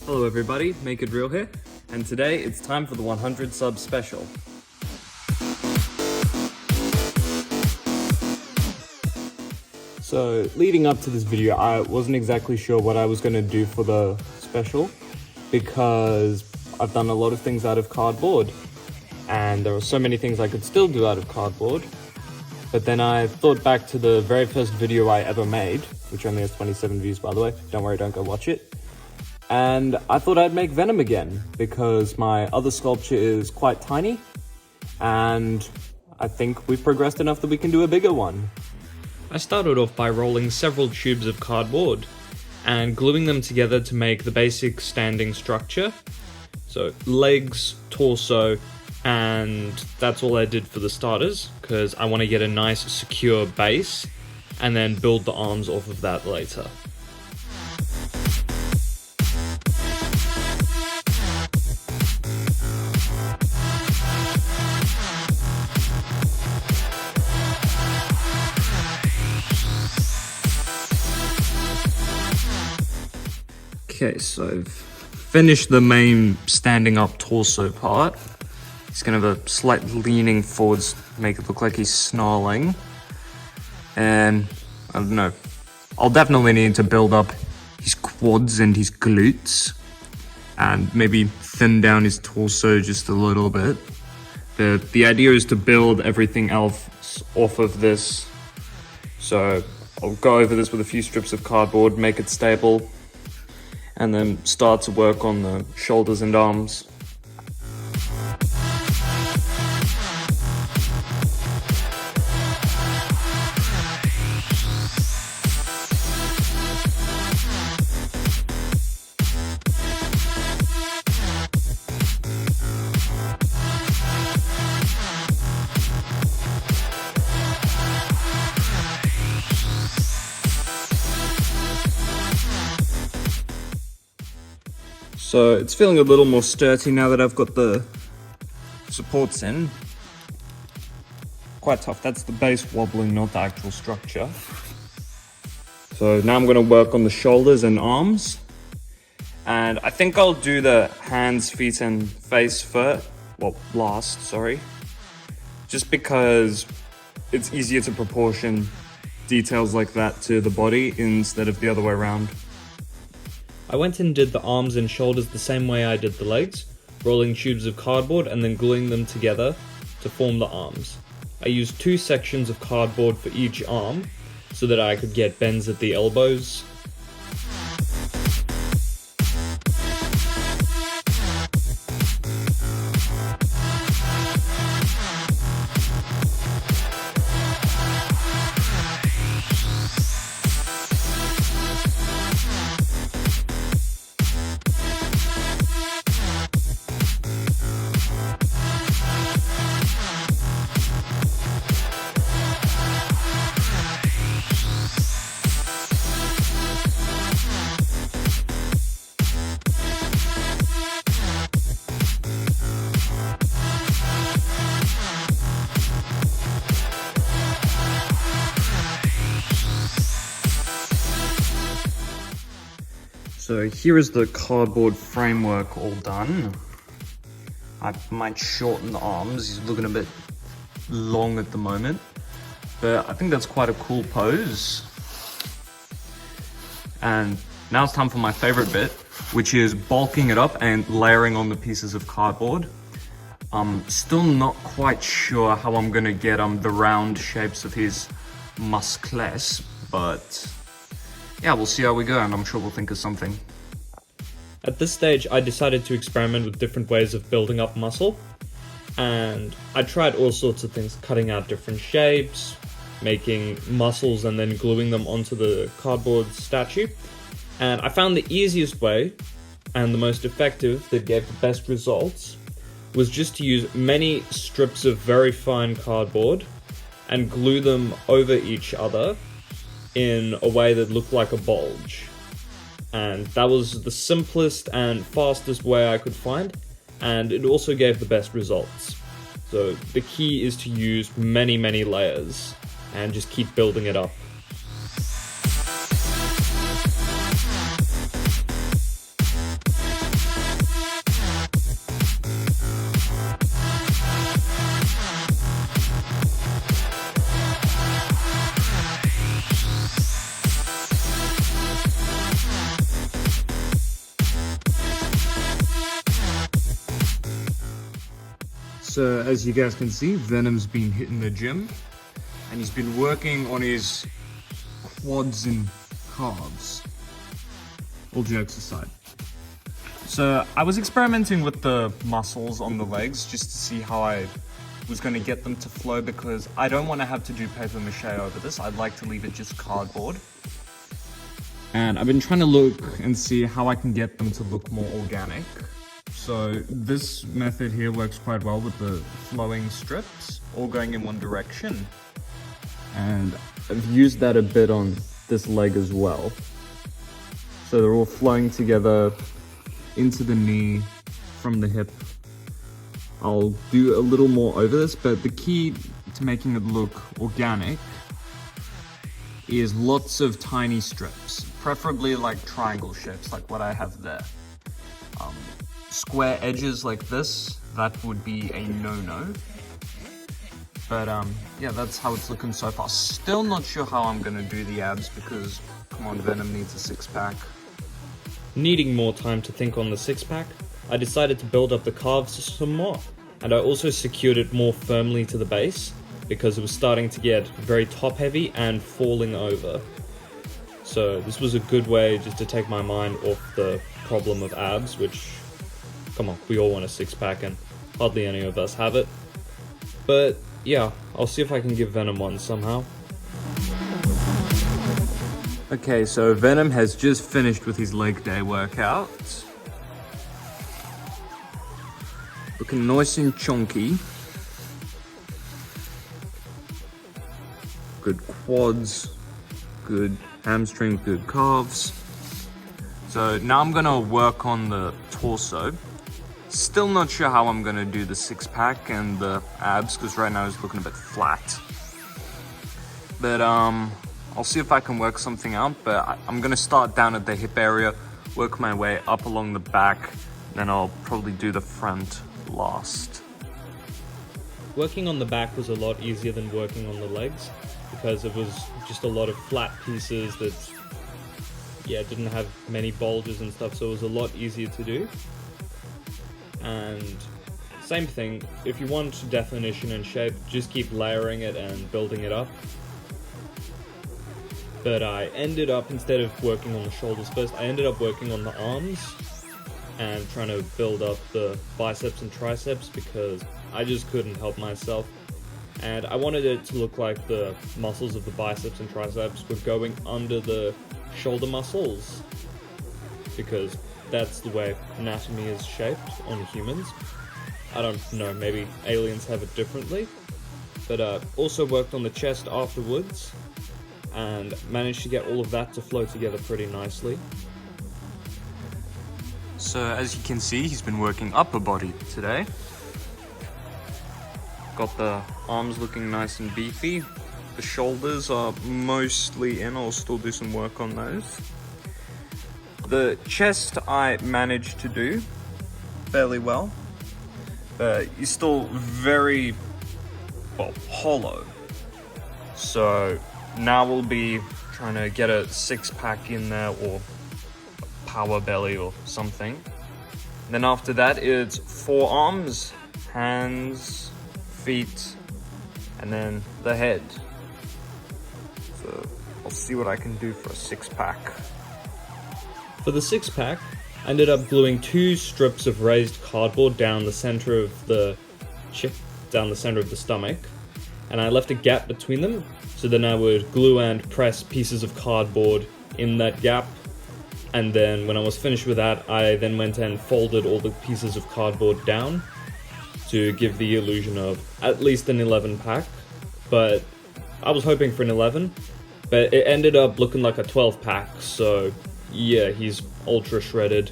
Hello everybody, Make It Real here, and today it's time for the 100 sub special. So leading up to this video, I wasn't exactly sure what I was going to do for the special because I've done a lot of things out of cardboard and there are so many things I could still do out of cardboard. But then I thought back to the very first video I ever made, which only has 27 views by the way, don't worry, don't go watch it. And I thought I'd make Venom again because my other sculpture is quite tiny and I think we've progressed enough that we can do a bigger one. I started off by rolling several tubes of cardboard and gluing them together to make the basic standing structure. So legs, torso, and that's all I did for the starters because I want to get a nice secure base and then build the arms off of that later. Okay, so I've finished the main standing up torso part. He's gonna have a slight leaning forwards, make it look like he's snarling. And I don't know, I'll definitely need to build up his quads and his glutes and maybe thin down his torso just a little bit. The idea is to build everything else off of this. So I'll go over this with a few strips of cardboard, make it stable, and then start to work on the shoulders and arms. So it's feeling a little more sturdy now that I've got the supports in. Quite tough, that's the base wobbling, not the actual structure. So now I'm going to work on the shoulders and arms. And I think I'll do the hands, feet and face first, well last, sorry. Just because it's easier to proportion details like that to the body instead of the other way around. I went and did the arms and shoulders the same way I did the legs, rolling tubes of cardboard and then gluing them together to form the arms. I used 2 sections of cardboard for each arm so that I could get bends at the elbows. So here is the cardboard framework all done. I might shorten the arms, he's looking a bit long at the moment, but I think that's quite a cool pose. And now it's time for my favorite bit, which is bulking it up and layering on the pieces of cardboard. I'm still not quite sure how I'm gonna get the round shapes of his muscles, but yeah, we'll see how we go and I'm sure we'll think of something. At this stage, I decided to experiment with different ways of building up muscle. And I tried all sorts of things, cutting out different shapes, making muscles and then gluing them onto the cardboard statue. And I found the easiest way and the most effective that gave the best results was just to use many strips of very fine cardboard and glue them over each other in a way that looked like a bulge. And that was the simplest and fastest way I could find, and it also gave the best results. So the key is to use many layers and just keep building it up. So as you guys can see, Venom's been hitting the gym and he's been working on his quads and calves. All jokes aside. So I was experimenting with the muscles on the legs just to see how I was going to get them to flow, because I don't want to have to do paper mache over this. I'd like to leave it just cardboard. And I've been trying to look and see how I can get them to look more organic. So this method here works quite well with the flowing strips, all going in one direction. And I've used that a bit on this leg as well. So they're all flowing together into the knee from the hip. I'll do a little more over this, but the key to making it look organic is lots of tiny strips, preferably like triangle shapes, like what I have there. Square edges like this, that would be a no-no. But yeah, that's how it's looking so far. Still not sure how I'm gonna do the abs, because come on, Venom needs a six-pack. Needing more time to think on the six-pack, I decided to build up the calves some more, and I also secured it more firmly to the base because it was starting to get very top-heavy and falling over. So this was a good way just to take my mind off the problem of abs, which, come on, we all want a six-pack and hardly any of us have it. But yeah, I'll see if I can give Venom one somehow. Okay, so Venom has just finished with his leg day workout. Looking nice and chunky. Good quads, good hamstrings, good calves. So now I'm gonna work on the torso. Still not sure how I'm gonna do the six-pack and the abs, because right now it's looking a bit flat. But I'll see if I can work something out, but I'm gonna start down at the hip area, work my way up along the back, then I'll probably do the front last. Working on the back was a lot easier than working on the legs, because it was just a lot of flat pieces that, yeah, didn't have many bulges and stuff, so it was a lot easier to do. And same thing, if you want definition and shape, just keep layering it and building it up. But I ended up, instead of working on the shoulders first, I ended up working on the arms and trying to build up the biceps and triceps, because I just couldn't help myself. And I wanted it to look like the muscles of the biceps and triceps were going under the shoulder muscles, because that's the way anatomy is shaped on humans. I don't know, maybe aliens have it differently. But also worked on the chest afterwards, and managed to get all of that to flow together pretty nicely. So as you can see, he's been working upper body today. Got the arms looking nice and beefy. The shoulders are mostly in, I'll still do some work on those. The chest I managed to do fairly well, but he's still very, well, hollow. So now we'll be trying to get a six-pack in there, or a power belly or something. Then after that, it's forearms, hands, feet, and then the head. So I'll see what I can do for a six-pack. For the six-pack, I ended up gluing 2 strips of raised cardboard down the center of the stomach, and I left a gap between them, so then I would glue and press pieces of cardboard in that gap. And then when I was finished with that, I then went and folded all the pieces of cardboard down to give the illusion of at least an 11-pack. But I was hoping for an 11, but it ended up looking like a 12-pack, so yeah, he's ultra shredded.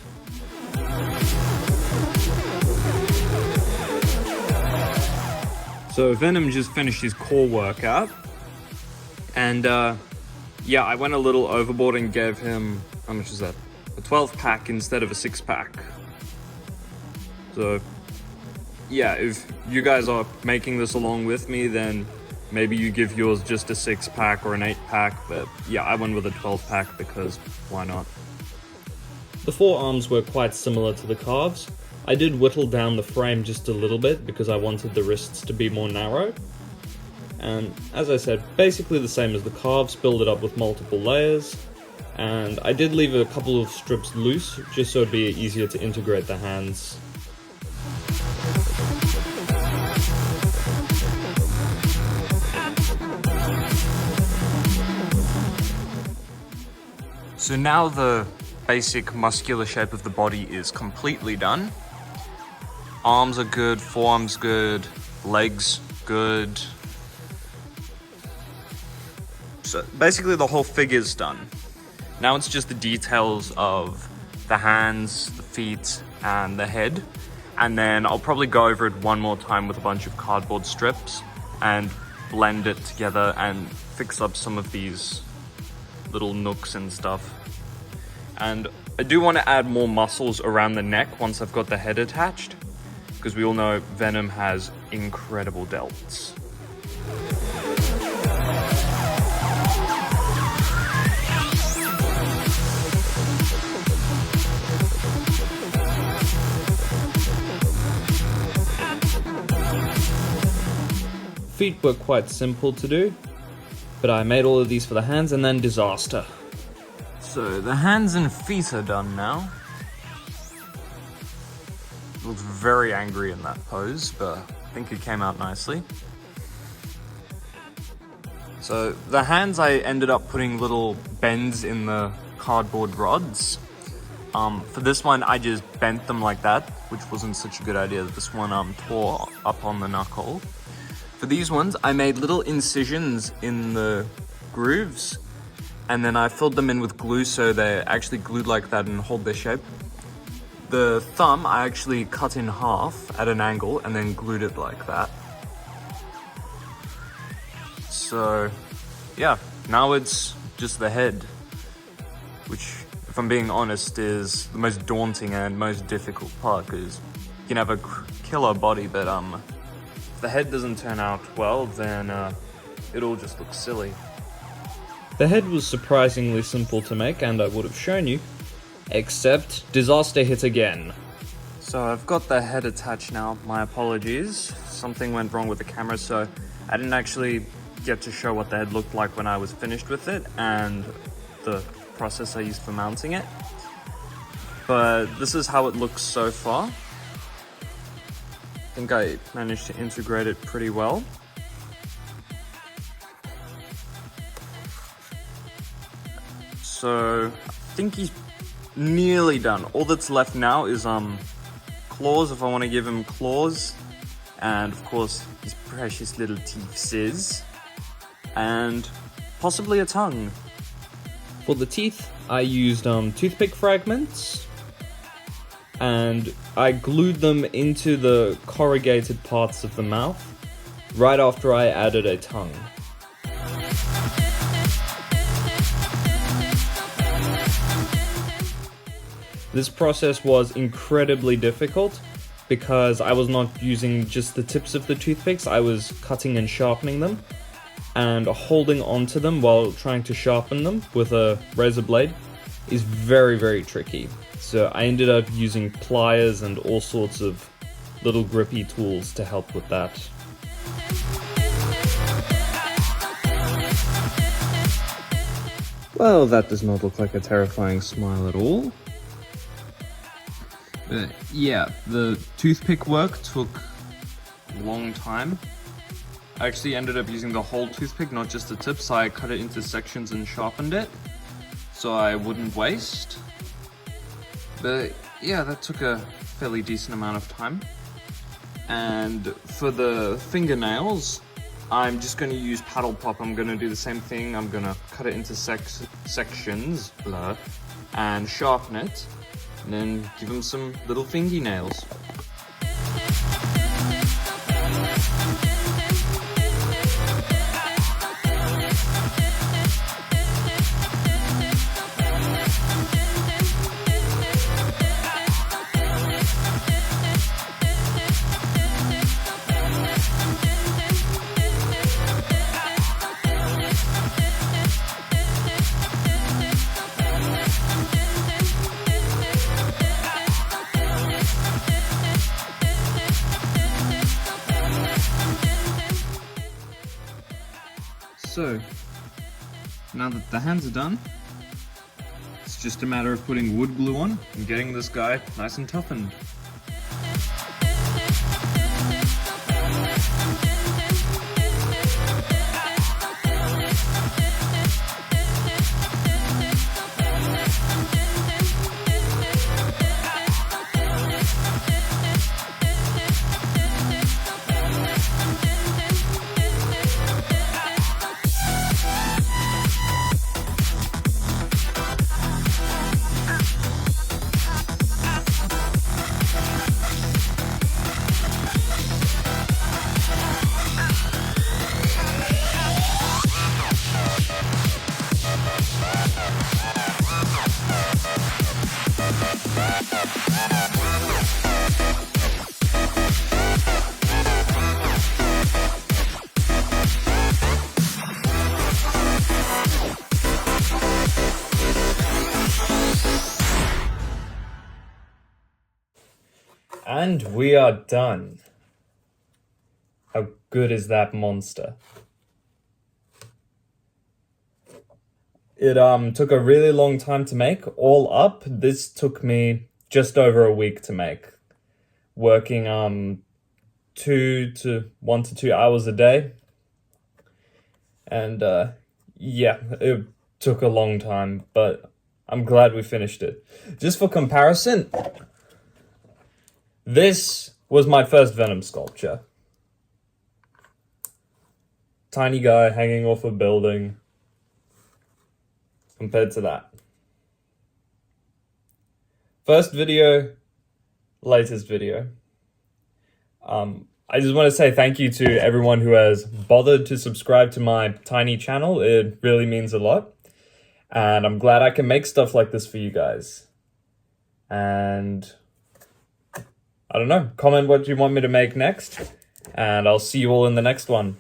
So Venom just finished his core workout, and yeah, I went a little overboard and gave him, how much is that? A 12-pack instead of a 6-pack. So yeah, if you guys are making this along with me, then maybe you give yours just a 6-pack or an 8-pack, but yeah, I went with a 12-pack because why not? The forearms were quite similar to the calves, I did whittle down the frame just a little bit because I wanted the wrists to be more narrow. And as I said, basically the same as the calves, build it up with multiple layers. And I did leave a couple of strips loose, just so it'd be easier to integrate the hands. So now the basic muscular shape of the body is completely done. Arms are good, forearms good, legs good. So basically the whole figure's done. Now it's just the details of the hands, the feet, and the head. And then I'll probably go over it one more time with a bunch of cardboard strips and blend it together and fix up some of these little nooks and stuff. And I do want to add more muscles around the neck once I've got the head attached, because we all know Venom has incredible delts. Feet were quite simple to do, but I made all of these for the hands and then disaster. So the hands and feet are done now. Looks very angry in that pose, but I think it came out nicely. So the hands, I ended up putting little bends in the cardboard rods. For this one, I just bent them like that, which wasn't such a good idea. This one tore up on the knuckle. For these ones, I made little incisions in the grooves, and then I filled them in with glue so they're actually glued like that and hold their shape. The thumb, I actually cut in half at an angle and then glued it like that. So, yeah, now it's just the head, which, if I'm being honest, is the most daunting and most difficult part, because you can have a killer body, but if the head doesn't turn out well, then it all just looks silly. The head was surprisingly simple to make, and I would have shown you, except disaster hit again. So I've got the head attached now. My apologies. Something went wrong with the camera, so I didn't actually get to show what the head looked like when I was finished with it and the process I used for mounting it. But this is how it looks so far. I think I managed to integrate it pretty well. So I think he's nearly done. All that's left now is claws, if I want to give him claws, and of course his precious little teeth, and possibly a tongue. For the teeth, I used toothpick fragments, and I glued them into the corrugated parts of the mouth right after I added a tongue. This process was incredibly difficult because I was not using just the tips of the toothpicks, I was cutting and sharpening them and holding onto them while trying to sharpen them with a razor blade is very, very tricky. So I ended up using pliers and all sorts of little grippy tools to help with that. Well, that does not look like a terrifying smile at all. But yeah, the toothpick work took a long time. I actually ended up using the whole toothpick, not just the tips. I cut it into sections and sharpened it so I wouldn't waste. But yeah, that took a fairly decent amount of time. And for the fingernails, I'm just going to use paddle pop. I'm going to do the same thing. I'm going to cut it into sections, and sharpen it. And then give them some little fingy nails. So, now that the hands are done, it's just a matter of putting wood glue on and getting this guy nice and toughened. And we are done. How good is that monster? It took a really long time to make. All up, this took me just over a week to make. Working 1 to 2 hours a day. And yeah, it took a long time, but I'm glad we finished it. Just for comparison, this was my first Venom sculpture. Tiny guy hanging off a building. Compared to that. First video, latest video. I just want to say thank you to everyone who has bothered to subscribe to my tiny channel. It really means a lot. And I'm glad I can make stuff like this for you guys. And I don't know, comment what you want me to make next. And I'll see you all in the next one.